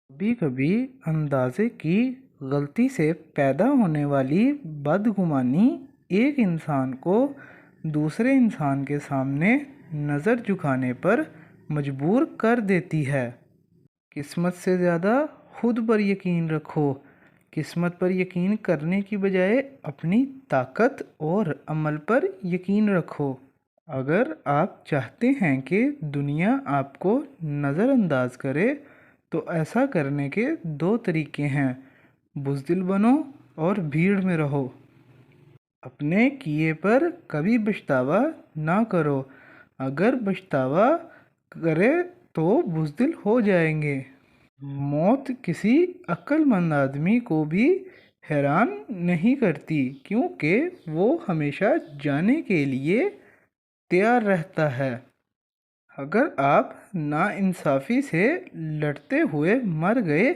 कभी कभी अंदाजे की गलती से पैदा होने वाली बदगुमानी एक इंसान को दूसरे इंसान के सामने नज़र झुकाने पर मजबूर कर देती है। किस्मत से ज़्यादा खुद पर यकीन रखो। किस्मत पर यकीन करने की बजाय अपनी ताकत और अमल पर यकीन रखो। अगर आप चाहते हैं कि दुनिया आपको नज़रअंदाज करे तो ऐसा करने के दो तरीके हैं, बुज़दिल बनो और भीड़ में रहो। अपने किए पर कभी पछतावा ना करो। अगर पछतावा करे तो बुज़दिल हो जाएंगे। मौत किसी अक्लमंद आदमी को भी हैरान नहीं करती, क्योंकि वो हमेशा जाने के लिए तैयार रहता है। अगर आप नाइंसाफ़ी से लड़ते हुए मर गए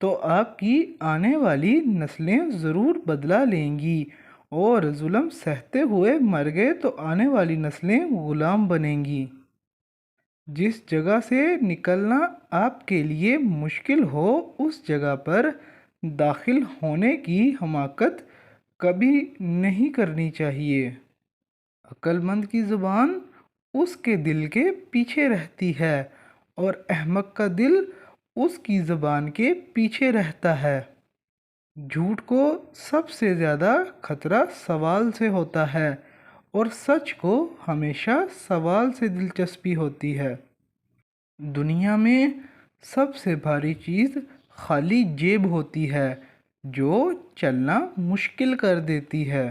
तो आपकी आने वाली नस्लें ज़रूर बदला लेंगी, और जुल्म सहते हुए मर गए तो आने वाली नस्लें ग़ुलाम बनेंगी। जिस जगह से निकलना आपके लिए मुश्किल हो उस जगह पर दाखिल होने की हमाकत कभी नहीं करनी चाहिए। अक्लमंद की ज़ुबान उसके दिल के पीछे रहती है और अहमक का दिल उसकी ज़ुबान के पीछे रहता है। झूठ को सबसे ज़्यादा खतरा सवाल से होता है और सच को हमेशा सवाल से दिलचस्पी होती है। दुनिया में सबसे भारी चीज़ खाली जेब होती है जो चलना मुश्किल कर देती है।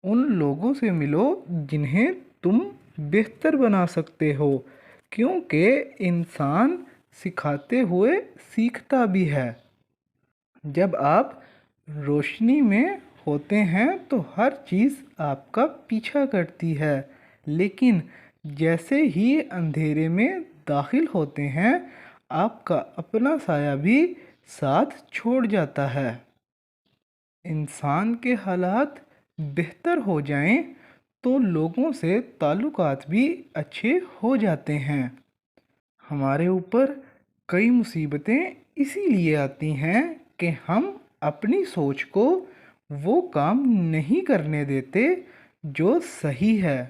उन लोगों से मिलो जिन्हें तुम बेहतर बना सकते हो, क्योंकि इंसान सिखाते हुए सीखता भी है। जब आप रोशनी में होते हैं तो हर चीज़ आपका पीछा करती है, लेकिन जैसे ही अंधेरे में दाखिल होते हैं आपका अपना साया भी साथ छोड़ जाता है। इंसान के हालात बेहतर हो जाएं तो लोगों से ताल्लुकात भी अच्छे हो जाते हैं। हमारे ऊपर कई मुसीबतें इसीलिए आती हैं कि हम अपनी सोच को वो काम नहीं करने देते जो सही है।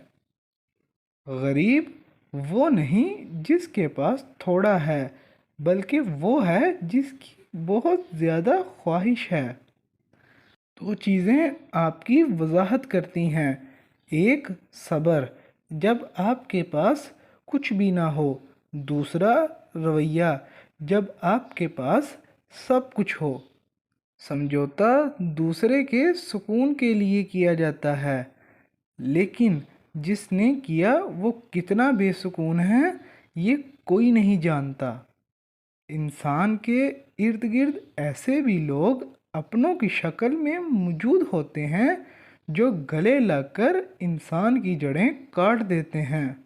गरीब वो नहीं जिसके पास थोड़ा है, बल्कि वो है जिसकी बहुत ज़्यादा ख्वाहिश है। दो चीज़ें आपकी वजाहत करती हैं। एक, सब्र, जब आपके पास कुछ भी ना हो। दूसरा, रवैया, जब आपके पास सब कुछ हो। समझौता दूसरे के सुकून के लिए किया जाता है, लेकिन जिसने किया वो कितना बेसुकून है ये कोई नहीं जानता। इंसान के इर्द गिर्द ऐसे भी लोग अपनों की शक्ल में मौजूद होते हैं जो गले लगकर इंसान की जड़ें काट देते हैं।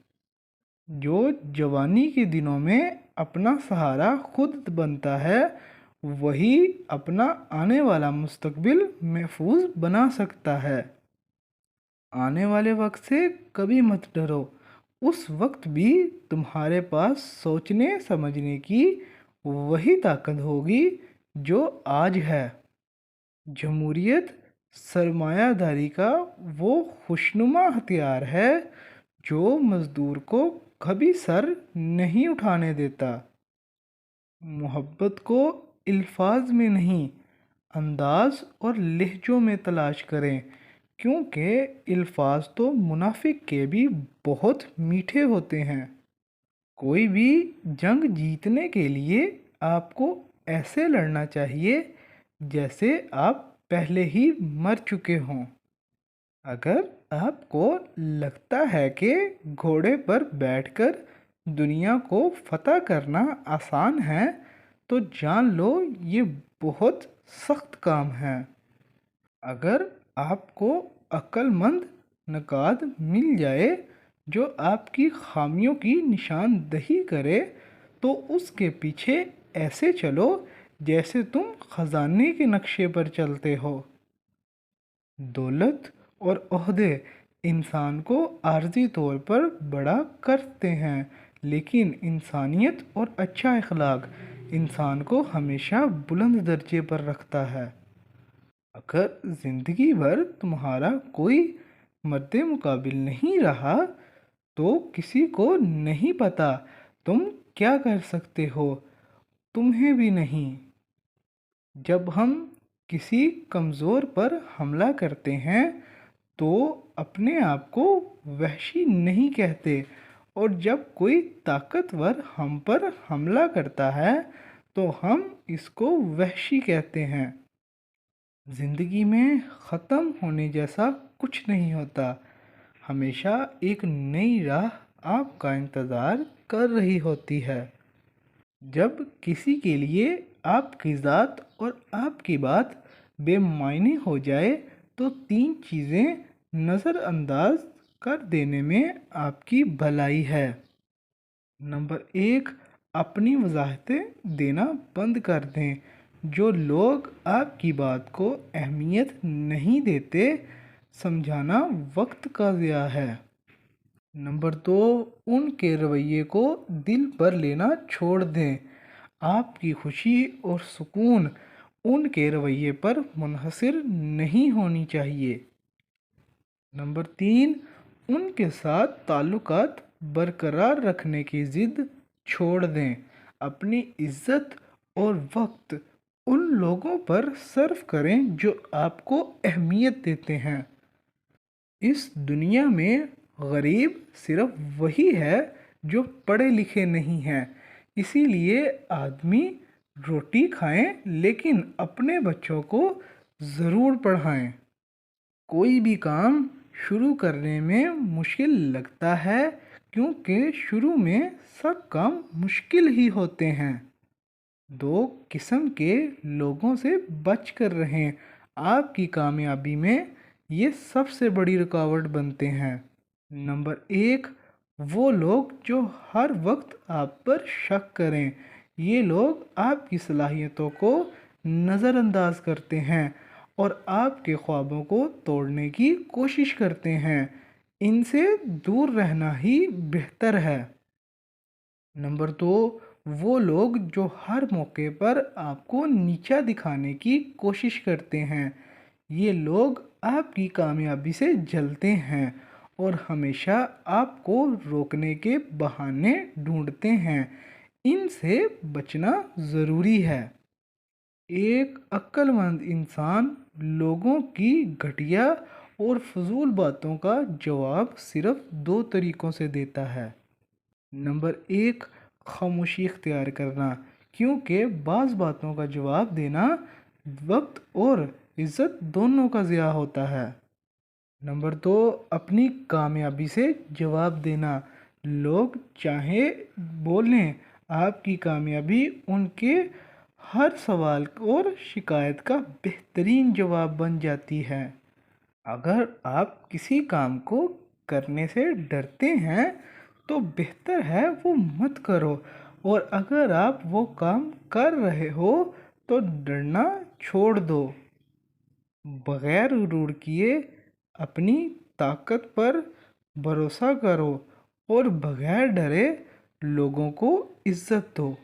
जो जवानी के दिनों में अपना सहारा खुद बनता है वही अपना आने वाला मुस्तकबिल महफूज बना सकता है। आने वाले वक्त से कभी मत डरो। उस वक्त भी तुम्हारे पास सोचने समझने की वही ताकत होगी जो आज है। जमहूरियत सरमायादारी का वो खुशनुमा हथियार है जो मज़दूर को कभी सर नहीं उठाने देता। मोहब्बत को अल्फाज में नहीं, अंदाज और लहजों में तलाश करें, क्योंकि अल्फाज तो मुनाफिक के भी बहुत मीठे होते हैं। कोई भी जंग जीतने के लिए आपको ऐसे लड़ना चाहिए जैसे आप पहले ही मर चुके हों। अगर आपको लगता है कि घोड़े पर बैठकर दुनिया को फतह करना आसान है तो जान लो ये बहुत सख्त काम है। अगर आपको अक्लमंद नकाद मिल जाए जो आपकी खामियों की निशानदही करे तो उसके पीछे ऐसे चलो जैसे तुम खजाने के नक्शे पर चलते हो। दौलत और ओहदे इंसान को आर्जी तौर पर बड़ा करते हैं, लेकिन इंसानियत और अच्छा अखलाक انسان کو ہمیشہ بلند درجے پر رکھتا ہے۔ اگر زندگی بھر تمہارا کوئی مرد مقابل نہیں رہا تو کسی کو نہیں پتا تم کیا کر سکتے ہو، تمہیں بھی نہیں۔ جب ہم کسی کمزور پر حملہ کرتے ہیں تو اپنے آپ کو وحشی نہیں کہتے، اور جب کوئی طاقتور ہم پر حملہ کرتا ہے تو ہم اس کو وحشی کہتے ہیں۔ زندگی میں ختم ہونے جیسا کچھ نہیں ہوتا، ہمیشہ ایک نئی راہ آپ کا انتظار کر رہی ہوتی ہے۔ جب کسی کے لیے آپ کی ذات اور آپ کی بات بے معنی ہو جائے تو 3 چیزیں نظر انداز کر دینے میں آپ کی بھلائی ہے۔ نمبر 1، اپنی وضاحتیں دینا بند کر دیں۔ جو لوگ آپ کی بات کو اہمیت نہیں دیتے، سمجھانا وقت کا ضیاع ہے۔ نمبر 2، ان کے رویے کو دل پر لینا چھوڑ دیں۔ آپ کی خوشی اور سکون ان کے رویے پر منحصر نہیں ہونی چاہیے۔ نمبر 3، ان کے ساتھ تعلقات برقرار رکھنے کی ضد چھوڑ دیں۔ اپنی عزت اور وقت ان لوگوں پر صرف کریں جو آپ کو اہمیت دیتے ہیں۔ اس دنیا میں غریب صرف وہی ہے جو پڑھے لکھے نہیں ہیں، اسی لیے آدمی روٹی کھائیں لیکن اپنے بچوں کو ضرور پڑھائیں۔ کوئی بھی کام شروع کرنے میں مشکل لگتا ہے کیونکہ شروع میں سب کام مشکل ہی ہوتے ہیں۔ 2 قسم کے لوگوں سے بچ کر رہیں، آپ کی کامیابی میں یہ سب سے بڑی رکاوٹ بنتے ہیں۔ نمبر 1، وہ لوگ جو ہر وقت آپ پر شک کریں۔ یہ لوگ آپ کی صلاحیتوں کو نظر انداز کرتے ہیں اور آپ کے خوابوں کو توڑنے کی کوشش کرتے ہیں، ان سے دور رہنا ہی بہتر ہے۔ نمبر 2، وہ لوگ جو ہر موقع پر آپ کو نیچا دکھانے کی کوشش کرتے ہیں۔ یہ لوگ آپ کی کامیابی سے جلتے ہیں اور ہمیشہ آپ کو روکنے کے بہانے ڈھونڈتے ہیں، ان سے بچنا ضروری ہے۔ ایک عقل مند انسان لوگوں کی گھٹیا اور فضول باتوں کا جواب صرف 2 طریقوں سے دیتا ہے۔ نمبر 1، خاموشی اختیار کرنا، کیونکہ بعض باتوں کا جواب دینا وقت اور عزت دونوں کا ضیاع ہوتا ہے۔ نمبر 2، اپنی کامیابی سے جواب دینا، لوگ چاہے بولیں، آپ کی کامیابی ان کے ہر سوال اور شکایت کا بہترین جواب بن جاتی ہے۔ اگر آپ کسی کام کو کرنے سے ڈرتے ہیں تو بہتر ہے وہ مت کرو، اور اگر آپ وہ کام کر رہے ہو تو ڈرنا چھوڑ دو۔ بغیر غرور کیے اپنی طاقت پر بھروسہ کرو اور بغیر ڈرے لوگوں کو عزت دو۔